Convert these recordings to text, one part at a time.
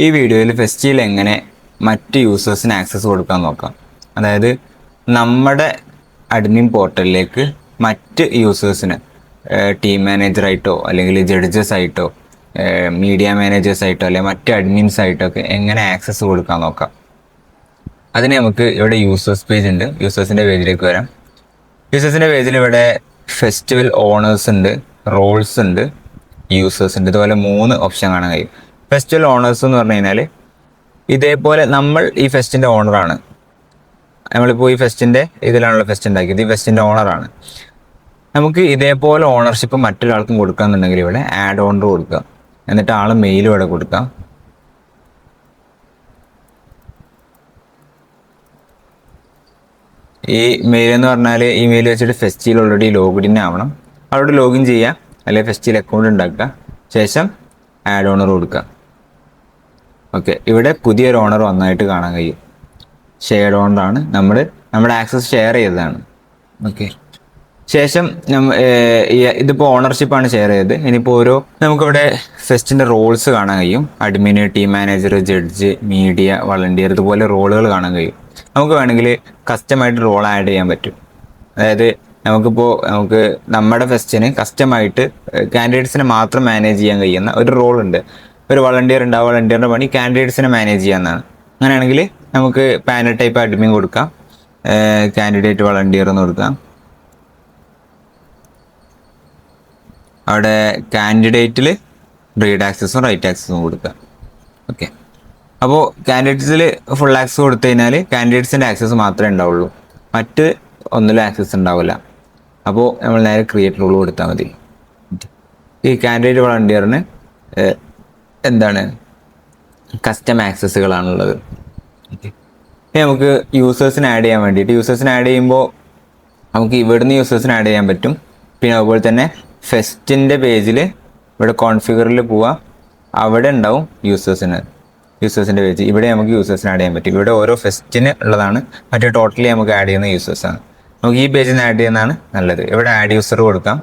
ഈ വീഡിയോയിൽ ഫെസ്റ്റിൽ എങ്ങനെ മറ്റ് യൂസേഴ്സിന് ആക്സസ് കൊടുക്കാൻ നോക്കാം. അതായത് നമ്മുടെ അഡ്മിൻ പോർട്ടലിലേക്ക് മറ്റ് യൂസേഴ്സിന് ടീം മാനേജറായിട്ടോ അല്ലെങ്കിൽ ജഡ്ജസ് ആയിട്ടോ മീഡിയ മാനേജേഴ്സ് ആയിട്ടോ അല്ലെങ്കിൽ മറ്റ് അഡ്മിൻസ് ആയിട്ടോ ഒക്കെ എങ്ങനെ ആക്സസ് കൊടുക്കാൻ നോക്കാം. അതിന് നമുക്ക് ഇവിടെ യൂസേഴ്സ് പേജ് ഉണ്ട്. യൂസേഴ്സിൻ്റെ പേജിലേക്ക് വരാം. യൂസേഴ്സിൻ്റെ പേജിൽ ഇവിടെ ഫെസ്റ്റിവൽ ഓണേഴ്സ് ഉണ്ട്, റോൾസ് ഉണ്ട്, യൂസേഴ്സ് ഉണ്ട്. ഇതുപോലെ 3 ഓപ്ഷൻ കാണാൻ കഴിയും. ഫെസ്റ്റിവൽ ഓണേഴ്സ് എന്ന് പറഞ്ഞു കഴിഞ്ഞാൽ ഇതേപോലെ നമ്മൾ ഈ ഫെസ്റ്റിൻ്റെ ഓണറാണ്. നമ്മളിപ്പോൾ ഈ ഫെസ്റ്റിൻ്റെ ഇതിലാണല്ലോ ഫെസ്റ്റ് ഉണ്ടാക്കിയത്. ഈ ഫെസ്റ്റിൻ്റെ ഓണറാണ്. നമുക്ക് ഇതേപോലെ ഓണർഷിപ്പ് മറ്റൊരാൾക്കും കൊടുക്കാന്നുണ്ടെങ്കിൽ ഇവിടെ ആഡ് ഓണർ കൊടുക്കുക. എന്നിട്ട് ആൾ മെയിലും ഇവിടെ കൊടുക്കാം. ഈ മെയിൽ എന്ന് പറഞ്ഞാൽ ഈ മെയിൽ വെച്ചിട്ട് ഫെസ്റ്റിൽ ഓൾറെഡി ലോഗിൻ ആവണം. അവിടെ ലോഗിൻ ചെയ്യുക, അല്ലെങ്കിൽ ഫെസ്റ്റിൽ അക്കൗണ്ട് ഉണ്ടാക്കുക, ശേഷം ആഡ് ഓണർ കൊടുക്കുക. ഓക്കെ, ഇവിടെ പുതിയൊരു ഓണർ വന്നായിട്ട് കാണാൻ കഴിയും. ഷെയർഡ് ഓണറാണ്, നമ്മുടെ ആക്സസ് ഷെയർ ചെയ്തതാണ്. ഓക്കെ, ശേഷം ഇതിപ്പോൾ ഓണർഷിപ്പാണ് ഷെയർ ചെയ്തത്. ഇനിയിപ്പോൾ നമുക്കിവിടെ ഫെസ്റ്റിൻ്റെ റോൾസ് കാണാൻ കഴിയും. Admin, team manager, judge, media, volunteer, ഇതുപോലെ റോളുകൾ കാണാൻ കഴിയും. നമുക്ക് വേണമെങ്കിൽ കസ്റ്റമായിട്ട് റോൾ ആഡ് ചെയ്യാൻ പറ്റും. അതായത് നമുക്ക് നമ്മുടെ ഫെസ്റ്റിന് കസ്റ്റമായിട്ട് കാൻഡിഡേറ്റ്സിനെ മാത്രം മാനേജ് ചെയ്യാൻ കഴിയുന്ന ഒരു റോളുണ്ട്. ഒരു വളണ്ടിയർ ഉണ്ട്. ആ വളണ്ടിയറിൻ്റെ പണി കാൻഡിഡേറ്റ്സിനെ മാനേജ് ചെയ്യാമെന്നാണ്. അങ്ങനെയാണെങ്കിൽ നമുക്ക് പാനൽ ടൈപ്പ് അഡ്മിൻ കൊടുക്കാം, കാൻഡിഡേറ്റ് വളണ്ടിയർ എന്ന് കൊടുക്കാം. അവിടെ കാൻഡിഡേറ്റിൽ റീഡ് ആക്സസും റൈറ്റ് ആക്സസും കൊടുക്കുക. ഓക്കെ, അപ്പോൾ കാൻഡിഡേറ്റ്സിൽ ഫുൾ ആക്സസ് കൊടുത്തു കഴിഞ്ഞാൽ കാൻഡിഡേറ്റ്സിൻ്റെ ആക്സസ് മാത്രമേ ഉണ്ടാവുള്ളൂ, മറ്റ് ഒന്നിലും ആക്സസ് ഉണ്ടാവില്ല. അപ്പോൾ നമ്മൾ നേരെ ക്രിയേറ്റ് റൂൾ കൊടുത്താൽ മതി. ഈ കാൻഡിഡേറ്റ് വളണ്ടിയറിന് കസ്റ്റം ആക്സസുകളാണുള്ളത്. നമുക്ക് യൂസേഴ്സിന് ആഡ് ചെയ്യാൻ വേണ്ടിയിട്ട് യൂസേഴ്സിന് ആഡ് ചെയ്യുമ്പോൾ നമുക്ക് ഇവിടുന്ന് യൂസേഴ്സിന് ആഡ് ചെയ്യാൻ പറ്റും. പിന്നെ അതുപോലെ തന്നെ ഫെസ്റ്റിൻ്റെ പേജിൽ ഇവിടെ കോൺഫിഗറിൽ പോവുക, അവിടെ ഉണ്ടാവും യൂസേഴ്സിൻ്റെ പേജ്. ഇവിടെ നമുക്ക് യൂസേഴ്സിന് ആഡ് ചെയ്യാൻ പറ്റും. ഇവിടെ ഓരോ ഫെസ്റ്റിന് ഉള്ളതാണ്, മറ്റേ ടോട്ടലി നമുക്ക് ആഡ് ചെയ്യുന്ന യൂസേഴ്സാണ്. നമുക്ക് ഈ പേജിൽ നിന്ന് ആഡ് ചെയ്യുന്നതാണ് നല്ലത്. ഇവിടെ ആഡ് യൂസർ കൊടുക്കാം,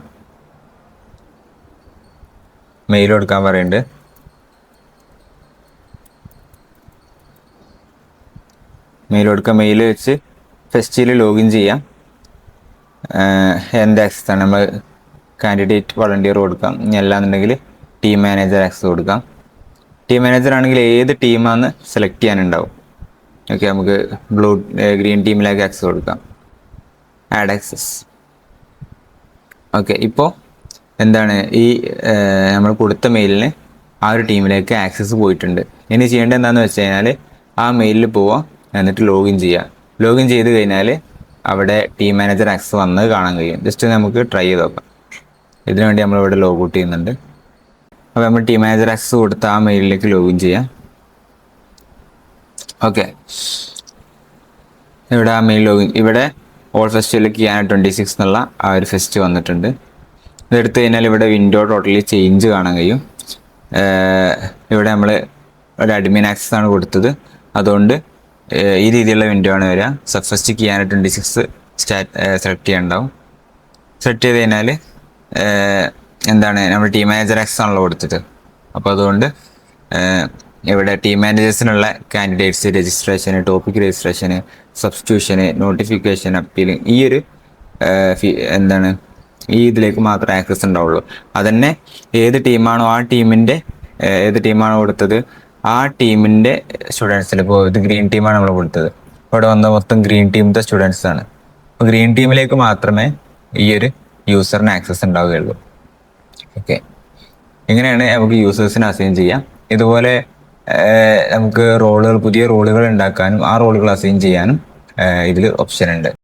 മെയിൽ കൊടുക്കാൻ പറയുന്നുണ്ട്. മെയിൽ കൊടുക്കുക. മെയിൽ വെച്ച് ഫെസ്റ്റിൽ ലോഗിൻ ചെയ്യാം. എന്ത് ആക്സസ് ആണ് നമ്മൾ കാൻഡിഡേറ്റ് വളണ്ടിയർ കൊടുക്കാം. ഇനി അല്ലാന്നുണ്ടെങ്കിൽ ടീം മാനേജർ ആക്സസ് കൊടുക്കാം. ടീം മാനേജർ ആണെങ്കിൽ ഏത് ടീമാണെന്ന് സെലക്ട് ചെയ്യാനുണ്ടാവും. ഓക്കെ, നമുക്ക് ഗ്രീൻ ടീമിലേക്ക് ആക്സസ് കൊടുക്കാം. Add access. ഓക്കെ, ഇപ്പോൾ ഈ നമ്മൾ കൊടുത്ത മെയിലിന് ആ ഒരു ടീമിലേക്ക് ആക്സസ് പോയിട്ടുണ്ട്. ഇനി ചെയ്യേണ്ടത് എന്താണെന്ന് വെച്ച് കഴിഞ്ഞാൽ ആ മെയിലിൽ പോവുക, എന്നിട്ട് ലോഗിൻ ചെയ്യുക. ലോഗിൻ ചെയ്ത് കഴിഞ്ഞാൽ അവിടെ ടീം മാനേജർ ആക്സസ് വന്നത് കാണാൻ കഴിയും. ജസ്റ്റ് നമുക്ക് ട്രൈ ചെയ്ത് നോക്കാം. ഇതിനു വേണ്ടി നമ്മളിവിടെ ലോഗ് ഔട്ട് ചെയ്യുന്നുണ്ട്. അപ്പോൾ നമ്മൾ ടീം മാനേജർ ആക്സസ് കൊടുത്ത് ആ മെയിലിലേക്ക് ലോഗിൻ ചെയ്യാം. ഓക്കെ, ഇവിടെ ആ മെയിൽ ലോഗിൻ, ഇവിടെ ഓൾ ഫെസ്റ്റിലേക്ക് ചെയ്യാൻ 26 എന്നുള്ള ആ ഒരു ഫെസ്റ്റ് വന്നിട്ടുണ്ട്. ഇതെടുത്തു കഴിഞ്ഞാൽ ഇവിടെ വിൻഡോ ടോട്ടലി ചേഞ്ച് കാണാൻ കഴിയും. ഇവിടെ നമ്മൾ ഒരു അഡ്മിൻ ആക്സസ് ആണ് കൊടുത്തത്, അതുകൊണ്ട് ഈ രീതിയിലുള്ള വിൻഡോ ആണ് വരിക. ഫസ്റ്റ് ചെയ്യാൻ 26 സെലക്ട് ചെയ്യാനുണ്ടാവും. സെലക്ട് ചെയ്ത് കഴിഞ്ഞാൽ നമ്മൾ ടീം മാനേജർ ആക്സസ് ആണല്ലോ കൊടുത്തിട്ട്. അപ്പോൾ അതുകൊണ്ട് ഇവിടെ ടീം മാനേജേഴ്സിനുള്ള candidates registration, topic registration, substitution, notification, appealing, ഈ ഒരു ഈ ഇതിലേക്ക് മാത്രമേ ആക്സസ് ഉണ്ടാവുള്ളൂ. അതന്നെ ഏത് ടീമാണോ ഏത് ടീമാണോ കൊടുത്തത് ആ ടീമിൻ്റെ സ്റ്റുഡൻസിന്, ഇപ്പോൾ ഇത് ഗ്രീൻ ടീമാണ് നമ്മൾ കൊടുത്തത്, ഇവിടെ വന്ന മൊത്തം ഗ്രീൻ ടീമിൻ്റെ സ്റ്റുഡൻസ് ആണ്. അപ്പോൾ ഗ്രീൻ ടീമിലേക്ക് മാത്രമേ ഈ ഒരു യൂസറിന് ആക്സസ് ഉണ്ടാവുകയുള്ളൂ. ഓക്കെ, ഇങ്ങനെയാണ് നമുക്ക് യൂസേഴ്സിനെ അസൈൻ ചെയ്യാം. ഇതുപോലെ നമുക്ക് പുതിയ റോളുകൾ ഉണ്ടാക്കാനും ആ റോളുകൾ അസൈൻ ചെയ്യാനും ഇതിൽ ഓപ്ഷൻ ഉണ്ട്.